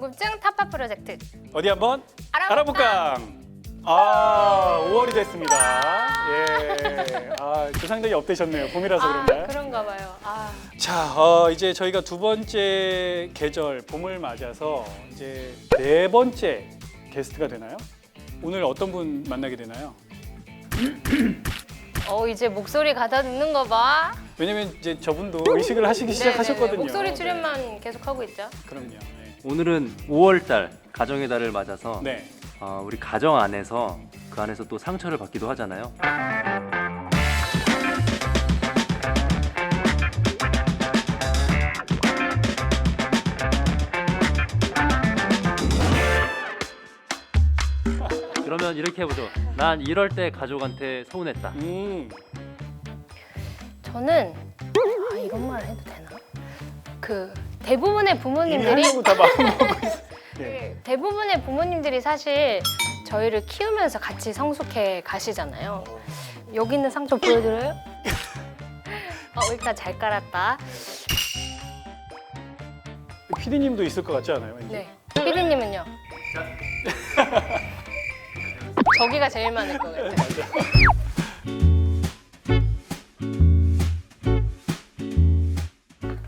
궁금증 타파 프로젝트 어디 한번 알아볼까? 알아볼까? 아, 5월이 됐습니다. 예. 아, 상당히 업되셨네요. 봄이라서 그런가요? 그런가 봐요. 자, 이제 저희가 두 번째 계절 봄을 맞아서 이제 네 번째 게스트가 되나요? 오늘 어떤 분 만나게 되나요? 이제 목소리 가다 듣는 거 봐. 왜냐면 이제 저분도 의식을 하시기 시작하셨거든요. 목소리 출연만 계속 하고 있죠. 그럼요. 네. 오늘은 5월달 가정의 달을 맞아서 네. 우리 가정 안에서 그 안에서 또 상처를 받기도 하잖아요. 그러면 이렇게 해보죠. 난 이럴 때 가족한테 서운했다. 저는 이런 말 해도 되나? 그 대부분의 이미 부모님들이 하려고 다 마음 먹고 있어요. 네. 대부분의 부모님들이 사실 저희를 키우면서 같이 성숙해 가시잖아요. 여기 있는 상처 보여드려요? 일단 잘 깔았다. PD님도 있을 것 같지 않아요? 왠지? 네. 피디님은요? 저기가 제일 많을 것 같아요.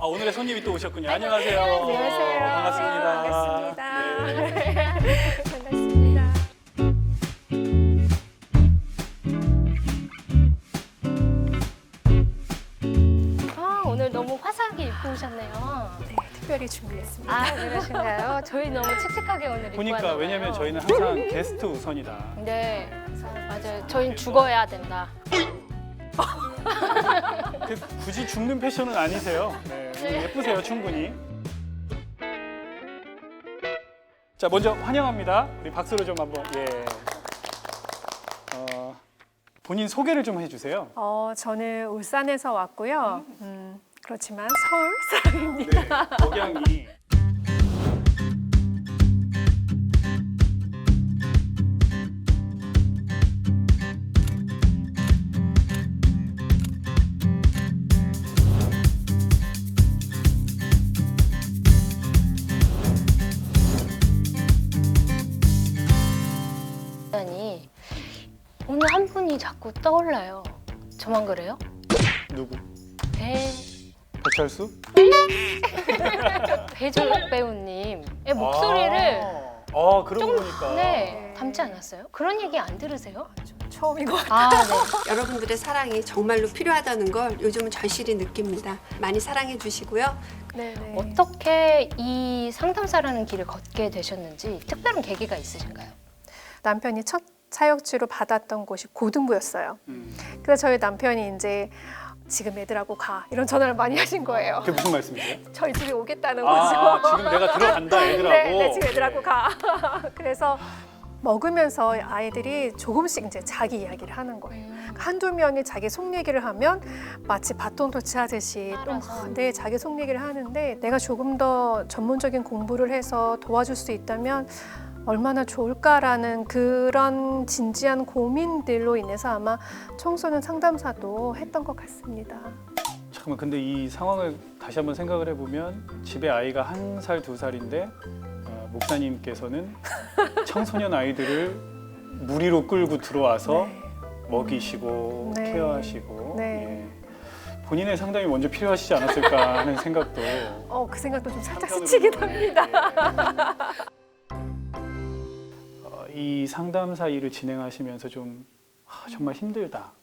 오늘의 손님이 또 오셨군요. 안녕하세요. 안녕하세요. 반갑습니다. 반갑습니다. 네. 반갑습니다. 오늘 너무 화사하게 입고 오셨네요. 네, 특별히 준비했습니다. 그러신가요? 저희 너무 칙칙하게 오늘 입고 보니까 왔나봐요. 왜냐면 저희는 항상 게스트 우선이다. 네, 맞아요. 저희는 죽어야 된다. 굳이 죽는 패션은 아니세요. 네, 오늘 예쁘세요, 충분히. 자, 먼저 환영합니다. 우리 박수로 좀 한번. 예. 본인 소개를 좀 해주세요. 저는 울산에서 왔고요. 그렇지만 서울 사람입니다. 네, 억양이. 아니, 오늘 한 분이 자꾸 떠올라요. 저만 그래요? 누구? 배철수? 배종옥 배우님의 목소리를 그러고 좀 보니까. 네, 닮지 않았어요? 그런 얘기 안 들으세요? 처음인 것 같아요. 네. 여러분들의 사랑이 정말로 필요하다는 걸 요즘은 절실히 느낍니다. 많이 사랑해 주시고요. 네네. 어떻게 이 상담사라는 길을 걷게 되셨는지 특별한 계기가 있으신가요? 남편이 첫 사역지로 받았던 곳이 고등부였어요. 그래서 저희 남편이 이제 지금 애들하고 가 이런 전화를 많이 하신 거예요. 그게 무슨 말씀이세요? 저희 집에 오겠다는 거죠. 지금 내가 들어간다, 애들하고. 네, 지금 애들하고 가. 그래서 먹으면서 아이들이 조금씩 이제 자기 이야기를 하는 거예요. 한두 명이 자기 속 얘기를 하면 마치 바톤 터치하듯이 또 자기 속 얘기를 하는데 내가 조금 더 전문적인 공부를 해서 도와줄 수 있다면 얼마나 좋을까라는 그런 진지한 고민들로 인해서 아마 청소년 상담사도 했던 것 같습니다. 잠깐만, 근데 이 상황을 다시 한번 생각을 해보면 집에 아이가 1살, 2살인데 목사님께서는 청소년 아이들을 무리로 끌고 들어와서 먹이시고 네. 케어하시고 네. 본인의 상담이 먼저 필요하시지 않았을까 하는 생각도 그 생각도 좀 살짝 한편으로는, 스치긴 합니다. 이 상담사 일을 진행하시면서 좀 정말 힘들다,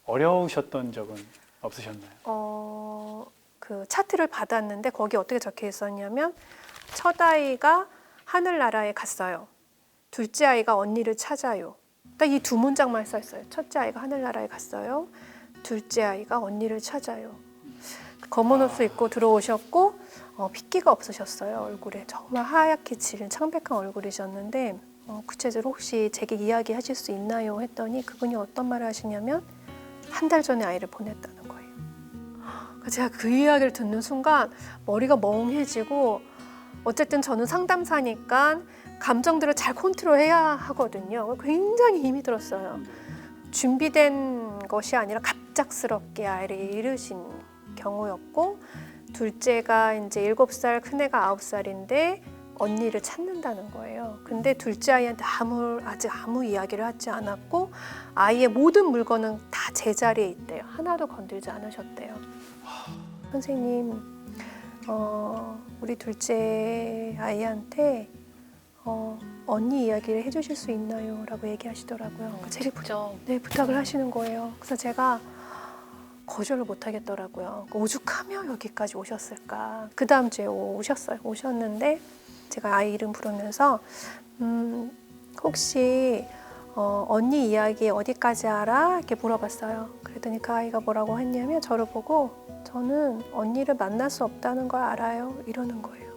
어려우셨던 적은 없으셨나요? 그 차트를 받았는데 거기 어떻게 적혀 있었냐면 첫 아이가 하늘나라에 갔어요. 둘째 아이가 언니를 찾아요. 딱 이 두 문장만 써 있어요. 첫째 아이가 하늘나라에 갔어요. 둘째 아이가 언니를 찾아요. 검은 옷을 입고 들어오셨고 핏기가 없으셨어요. 얼굴에 정말 하얗게 질린 창백한 얼굴이셨는데 구체적으로 혹시 제게 이야기하실 수 있나요? 했더니 그분이 어떤 말을 하시냐면 한 달 전에 아이를 보냈다는 거예요. 제가 그 이야기를 듣는 순간 머리가 멍해지고 어쨌든 저는 상담사니까 감정들을 잘 컨트롤해야 하거든요. 굉장히 힘이 들었어요. 준비된 것이 아니라 갑작스럽게 아이를 잃으신 경우였고 둘째가 이제 7살, 큰애가 9살인데 언니를 찾는다는 거예요. 근데 둘째 아이한테 아직 아무 이야기를 하지 않았고 아이의 모든 물건은 다 제자리에 있대요. 하나도 건들지 않으셨대요. 선생님, 우리 둘째 아이한테 언니 이야기를 해주실 수 있나요? 라고 얘기하시더라고요. 제가 직접. 네, 부탁을 하시는 거예요. 그래서 제가 거절을 못 하겠더라고요. 오죽하며 여기까지 오셨을까. 그 다음 주에 오셨어요. 오셨는데 제가 아이 이름 부르면서 혹시 언니 이야기 어디까지 알아? 이렇게 물어봤어요. 그랬더니 그 아이가 뭐라고 했냐면 저를 보고 저는 언니를 만날 수 없다는 걸 알아요. 이러는 거예요.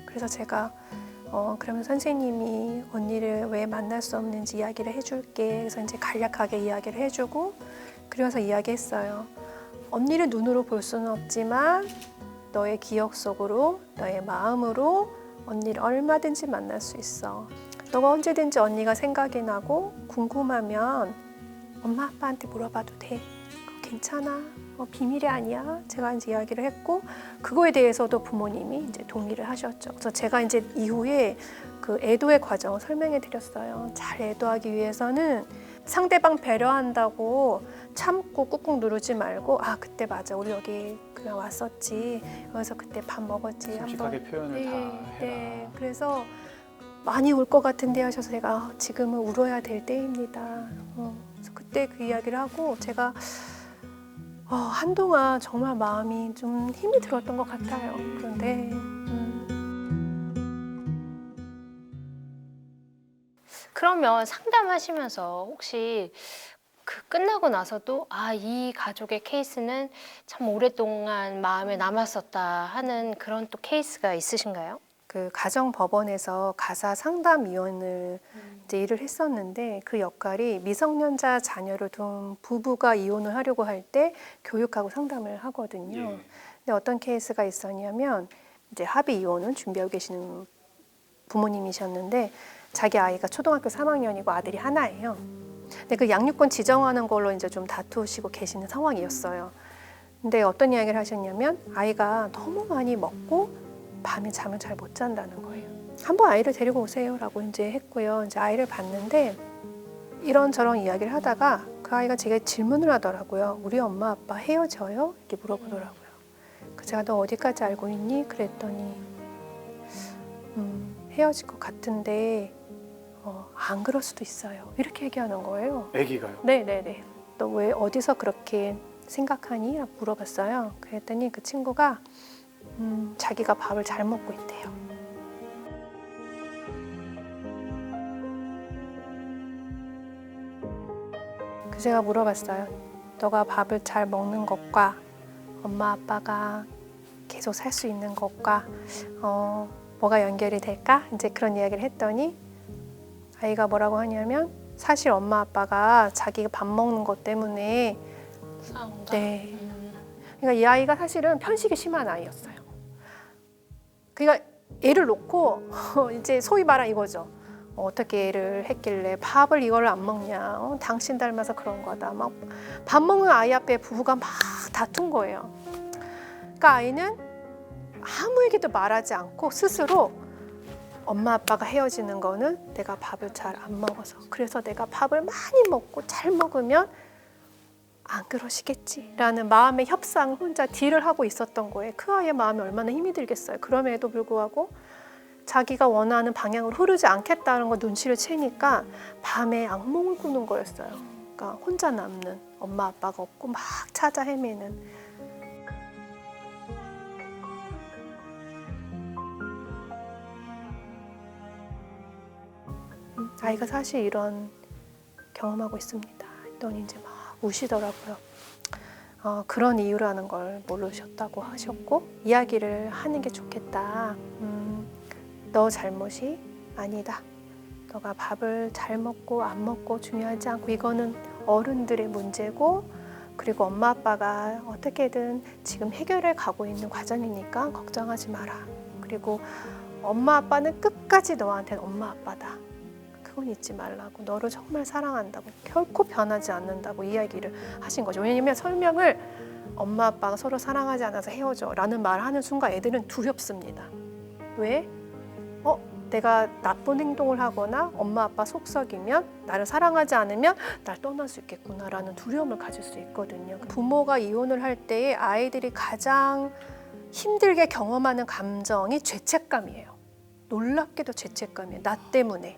그래서 제가 그러면 선생님이 언니를 왜 만날 수 없는지 이야기를 해줄게. 그래서 이제 간략하게 이야기를 해주고 그래서 이야기했어요. 언니를 눈으로 볼 수는 없지만 너의 기억 속으로, 너의 마음으로 언니를 얼마든지 만날 수 있어. 너가 언제든지 언니가 생각이 나고 궁금하면 엄마 아빠한테 물어봐도 돼. 그거 괜찮아. 비밀이 아니야. 제가 이제 이야기를 했고 그거에 대해서도 부모님이 이제 동의를 하셨죠. 그래서 제가 이제 이후에 그 애도의 과정을 설명해 드렸어요. 잘 애도하기 위해서는 상대방 배려한다고 참고 꾹꾹 누르지 말고 그때 맞아. 우리 여기 그냥 왔었지. 그래서 그때 밥 먹었지. 솔직하게 표현을 다 해라. 네. 그래서 많이 울 것 같은데 하셔서 제가 지금은 울어야 될 때입니다. 그래서 그때 그 이야기를 하고 제가 한동안 정말 마음이 좀 힘이 들었던 것 같아요. 그런데 그러면 상담하시면서 혹시 그 끝나고 나서도 이 가족의 케이스는 참 오랫동안 마음에 남았었다 하는 그런 또 케이스가 있으신가요? 그 가정법원에서 가사 상담위원을 이제 일을 했었는데 그 역할이 미성년자 자녀를 둔 부부가 이혼을 하려고 할 때 교육하고 상담을 하거든요. 예. 근데 어떤 케이스가 있었냐면 이제 합의 이혼을 준비하고 계시는 부모님이셨는데 자기 아이가 초등학교 3학년이고 아들이 하나예요. 근데 그 양육권 지정하는 걸로 이제 좀 다투시고 계시는 상황이었어요. 근데 어떤 이야기를 하셨냐면 아이가 너무 많이 먹고 밤에 잠을 잘 못 잔다는 거예요. 한번 아이를 데리고 오세요라고 이제 했고요. 이제 아이를 봤는데 이런저런 이야기를 하다가 그 아이가 제게 질문을 하더라고요. 우리 엄마 아빠 헤어져요? 이렇게 물어보더라고요. 그 제가 너 어디까지 알고 있니? 그랬더니 헤어질 것 같은데 안 그럴 수도 있어요. 이렇게 얘기하는 거예요. 아기가요? 네네네. 너 왜 어디서 그렇게 생각하니? 라고 물어봤어요. 그랬더니 그 친구가 자기가 밥을 잘 먹고 있대요. 그래서 제가 물어봤어요. 너가 밥을 잘 먹는 것과 엄마 아빠가 계속 살 수 있는 것과 뭐가 연결이 될까? 이제 그런 이야기를 했더니 아이가 뭐라고 하냐면 사실 엄마 아빠가 자기가 밥 먹는 것 때문에 싸운다. 네. 그러니까 이 아이가 사실은 편식이 심한 아이였어요. 그러니까 애를 놓고 이제 소위 말한 이거죠. 어떻게 애를 했길래 밥을 이걸 안 먹냐. 당신 닮아서 그런 거다. 막 밥 먹는 아이 앞에 부부가 막 다툰 거예요. 그러니까 아이는 아무에게도 말하지 않고 스스로 엄마 아빠가 헤어지는 거는 내가 밥을 잘 안 먹어서 그래서 내가 밥을 많이 먹고 잘 먹으면 안 그러시겠지라는 마음의 협상을 혼자 딜을 하고 있었던 거예요. 그 아이의 마음이 얼마나 힘이 들겠어요. 그럼에도 불구하고 자기가 원하는 방향으로 흐르지 않겠다는 거 눈치를 채니까 밤에 악몽을 꾸는 거였어요. 그러니까 혼자 남는 엄마 아빠가 없고 막 찾아 헤매는. 아이가 사실 이런 경험하고 있습니다. 했더니 이제 막 우시더라고요. 그런 이유라는 걸 모르셨다고 하셨고 이야기를 하는 게 좋겠다. 너 잘못이 아니다. 너가 밥을 잘 먹고 안 먹고 중요하지 않고 이거는 어른들의 문제고 그리고 엄마 아빠가 어떻게든 지금 해결해 가고 있는 과정이니까 걱정하지 마라. 그리고 엄마 아빠는 끝까지 너한테는 엄마 아빠다. 그건 잊지 말라고. 너를 정말 사랑한다고. 결코 변하지 않는다고 이야기를 하신 거죠. 왜냐하면 설명을 엄마 아빠가 서로 사랑하지 않아서 헤어져 라는 말을 하는 순간 애들은 두렵습니다. 왜? 내가 나쁜 행동을 하거나 엄마 아빠 속썩이면 나를 사랑하지 않으면 날 떠날 수 있겠구나라는 두려움을 가질 수 있거든요. 부모가 이혼을 할 때에 아이들이 가장 힘들게 경험하는 감정이 죄책감이에요. 놀랍게도 죄책감이에요. 나 때문에.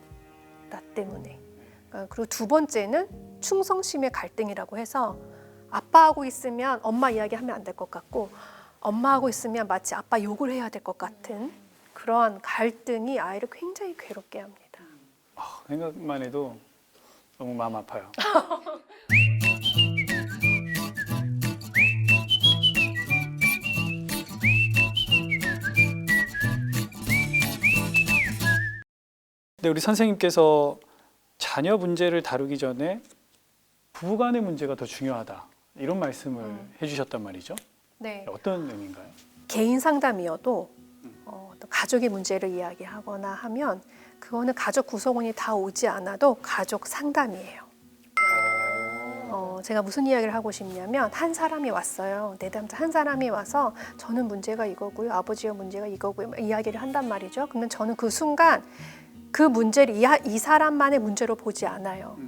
그리고 두 번째는 충성심의 갈등이라고 해서 아빠하고 있으면 엄마 이야기하면 안 될 것 같고 엄마하고 있으면 마치 아빠 욕을 해야 될 것 같은 그러한 갈등이 아이를 굉장히 괴롭게 합니다. 생각만 해도 너무 마음 아파요. 근데 우리 선생님께서 자녀 문제를 다루기 전에 부부간의 문제가 더 중요하다 이런 말씀을 해주셨단 말이죠. 네. 어떤 의미인가요? 개인 상담이어도 또 가족의 문제를 이야기하거나 하면 그거는 가족 구성원이 다 오지 않아도 가족 상담이에요. 제가 무슨 이야기를 하고 싶냐면 한 사람이 왔어요. 내담자 한 사람이 와서 저는 문제가 이거고요. 아버지의 문제가 이거고요. 이야기를 한단 말이죠. 그러면 저는 그 순간 그 문제를 이 사람만의 문제로 보지 않아요.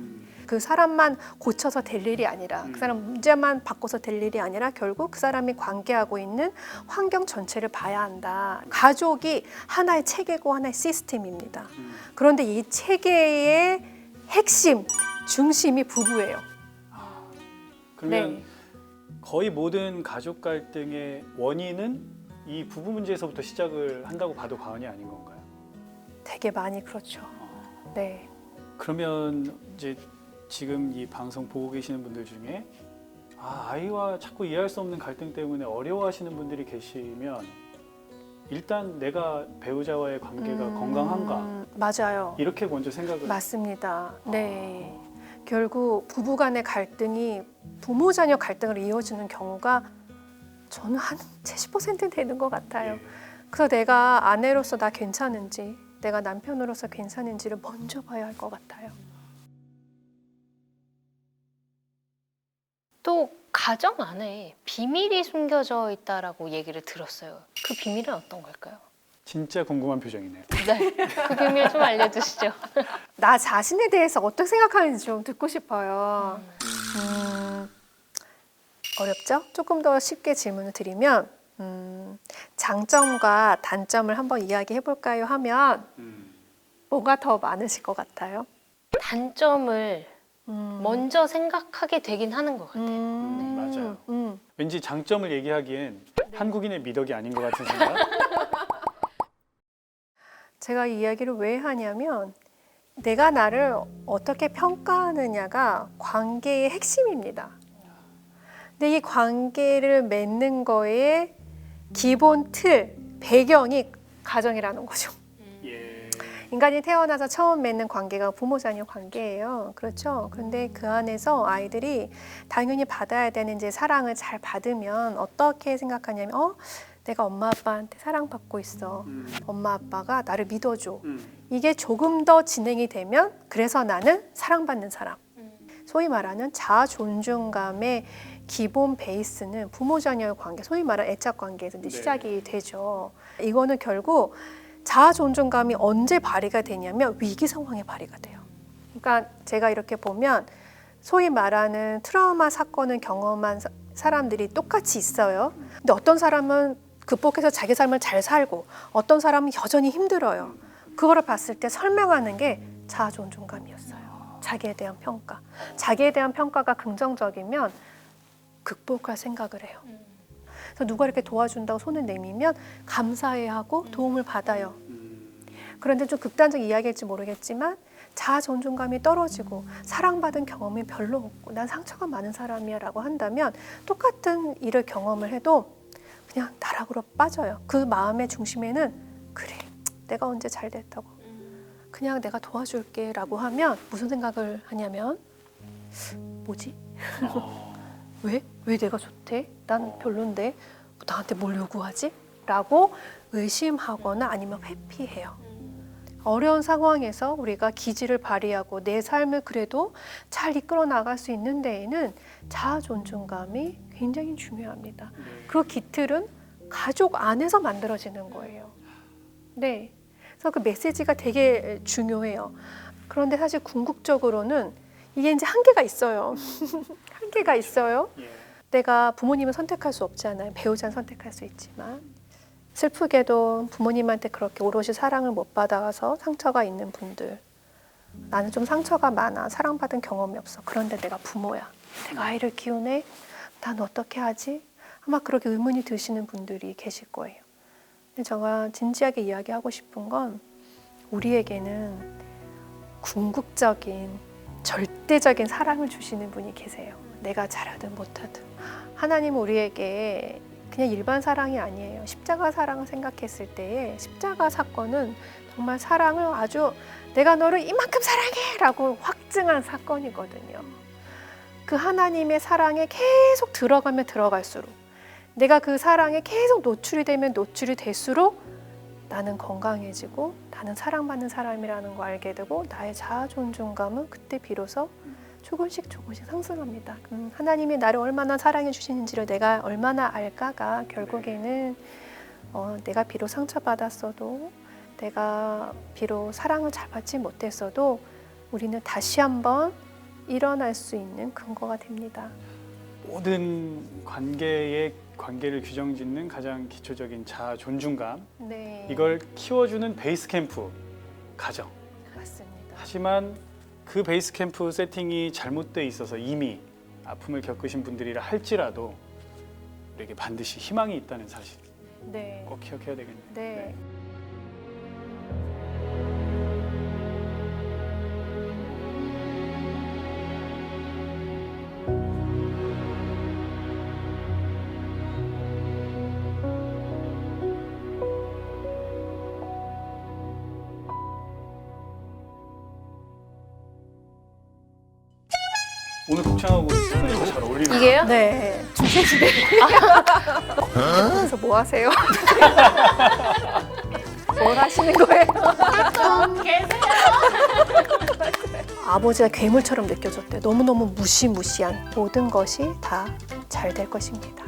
그 사람만 고쳐서 될 일이 아니라 그 사람 문제만 바꿔서 될 일이 아니라 결국 그 사람이 관계하고 있는 환경 전체를 봐야 한다. 가족이 하나의 체계고 하나의 시스템입니다. 그런데 이 체계의 핵심, 중심이 부부예요. 그러면 네. 거의 모든 가족 갈등의 원인은 이 부부 문제에서부터 시작을 한다고 봐도 과언이 아닌 건가요? 되게 많이 그렇죠. 네. 그러면 이제 지금 이 방송 보고 계시는 분들 중에 아이와 자꾸 이해할 수 없는 갈등 때문에 어려워하시는 분들이 계시면 일단 내가 배우자와의 관계가 건강한가 맞아요. 이렇게 먼저 생각을 맞습니다. 네. 결국 부부간의 갈등이 부모 자녀 갈등으로 이어지는 경우가 저는 한 70% 되는 것 같아요. 예. 그래서 내가 아내로서 나 괜찮은지, 내가 남편으로서 괜찮은지를 먼저 봐야 할 것 같아요. 또 가정 안에 비밀이 숨겨져 있다라고 얘기를 들었어요. 그 비밀은 어떤 걸까요? 진짜 궁금한 표정이네요. 네, 그 비밀 좀 알려주시죠. 나 자신에 대해서 어떻게 생각하는지 좀 듣고 싶어요. 어렵죠? 조금 더 쉽게 질문을 드리면 장점과 단점을 한번 이야기해 볼까요? 하면 뭐가 더 많으실 것 같아요? 단점을 먼저 생각하게 되긴 하는 것 같아요. 맞아요. 왠지 장점을 얘기하기엔 한국인의 미덕이 아닌 것 같은 생각? 제가 이 이야기를 왜 하냐면 내가 나를 어떻게 평가하느냐가 관계의 핵심입니다. 근데 이 관계를 맺는 거에 기본 틀, 배경이 가정이라는 거죠. 예. 인간이 태어나서 처음 맺는 관계가 부모-자녀 관계예요. 그렇죠? 그런데 그 안에서 아이들이 당연히 받아야 되는 이제 사랑을 잘 받으면 어떻게 생각하냐면 내가 엄마 아빠한테 사랑받고 있어. 엄마 아빠가 나를 믿어줘. 이게 조금 더 진행이 되면 그래서 나는 사랑받는 사람. 소위 말하는 자아 존중감의 기본 베이스는 부모-자녀의 관계, 소위 말하는 애착 관계에서 이제 시작이 되죠. 이거는 결국 자아 존중감이 언제 발휘가 되냐면 위기 상황에 발휘가 돼요. 그러니까 제가 이렇게 보면 소위 말하는 트라우마 사건을 경험한 사람들이 똑같이 있어요. 근데 어떤 사람은 극복해서 자기 삶을 잘 살고 어떤 사람은 여전히 힘들어요. 그거를 봤을 때 설명하는 게 자아 존중감이었어요. 자기에 대한 평가. 자기에 대한 평가가 긍정적이면 극복할 생각을 해요. 그래서 누가 이렇게 도와준다고 손을 내밀면 감사해하고 도움을 받아요. 그런데 좀 극단적 이야기일지 모르겠지만 자아 존중감이 떨어지고 사랑받은 경험이 별로 없고 난 상처가 많은 사람이야 라고 한다면 똑같은 일을 경험을 해도 그냥 나락으로 빠져요. 그 마음의 중심에는 그래 내가 언제 잘 됐다고 그냥 내가 도와줄게 라고 하면 무슨 생각을 하냐면 뭐지? 왜? 왜 내가 좋대? 난 별론데 나한테 뭘 요구하지? 라고 의심하거나 아니면 회피해요. 어려운 상황에서 우리가 기지를 발휘하고 내 삶을 그래도 잘 이끌어 나갈 수 있는 데에는 자아 존중감이 굉장히 중요합니다. 그 기틀은 가족 안에서 만들어지는 거예요. 네. 그래서 그 메시지가 되게 중요해요. 그런데 사실 궁극적으로는 이게 이제 한계가 있어요. 한계가 있어요. 예. 내가 부모님을 선택할 수 없잖아요. 배우자는 선택할 수 있지만 슬프게도 부모님한테 그렇게 오롯이 사랑을 못 받아서 상처가 있는 분들, 나는 좀 상처가 많아, 사랑받은 경험이 없어, 그런데 내가 부모야, 내가 아이를 키우네, 난 어떻게 하지? 아마 그렇게 의문이 드시는 분들이 계실 거예요. 근데 제가 진지하게 이야기하고 싶은 건 우리에게는 궁극적인 절대적인 사랑을 주시는 분이 계세요. 내가 잘하든 못하든. 하나님은 우리에게 그냥 일반 사랑이 아니에요. 십자가 사랑을 생각했을 때에 십자가 사건은 정말 사랑을 아주 내가 너를 이만큼 사랑해 라고 확증한 사건이거든요. 그 하나님의 사랑에 계속 들어가면 들어갈수록, 내가 그 사랑에 계속 노출이 되면 노출이 될수록 나는 건강해지고 나는 사랑받는 사람이라는 거 알게 되고 나의 자아 존중감은 그때 비로소 조금씩 상승합니다. 하나님이 나를 얼마나 사랑해 주시는지를 내가 얼마나 알까가 결국에는 내가 비록 상처받았어도, 내가 비록 사랑을 잘 받지 못했어도 우리는 다시 한번 일어날 수 있는 근거가 됩니다. 모든 관계를 규정짓는 가장 기초적인 자아 존중감, 네, 이걸 키워주는 베이스 캠프, 가정. 맞습니다. 하지만 그 베이스 캠프 세팅이 잘못돼 있어서 이미 아픔을 겪으신 분들이라 할지라도 우리에게 반드시 희망이 있다는 사실 네, 꼭 기억해야 되겠네요. 네. 오늘 복장하고 소리가 잘 어울리네요. 이게요? 네, 주제지대. 그래서 뭐 하세요? 뭘 하시는 거예요? 아버지가 괴물처럼 느껴졌대. 너무너무 무시무시한 모든 것이 다 잘 될 것입니다.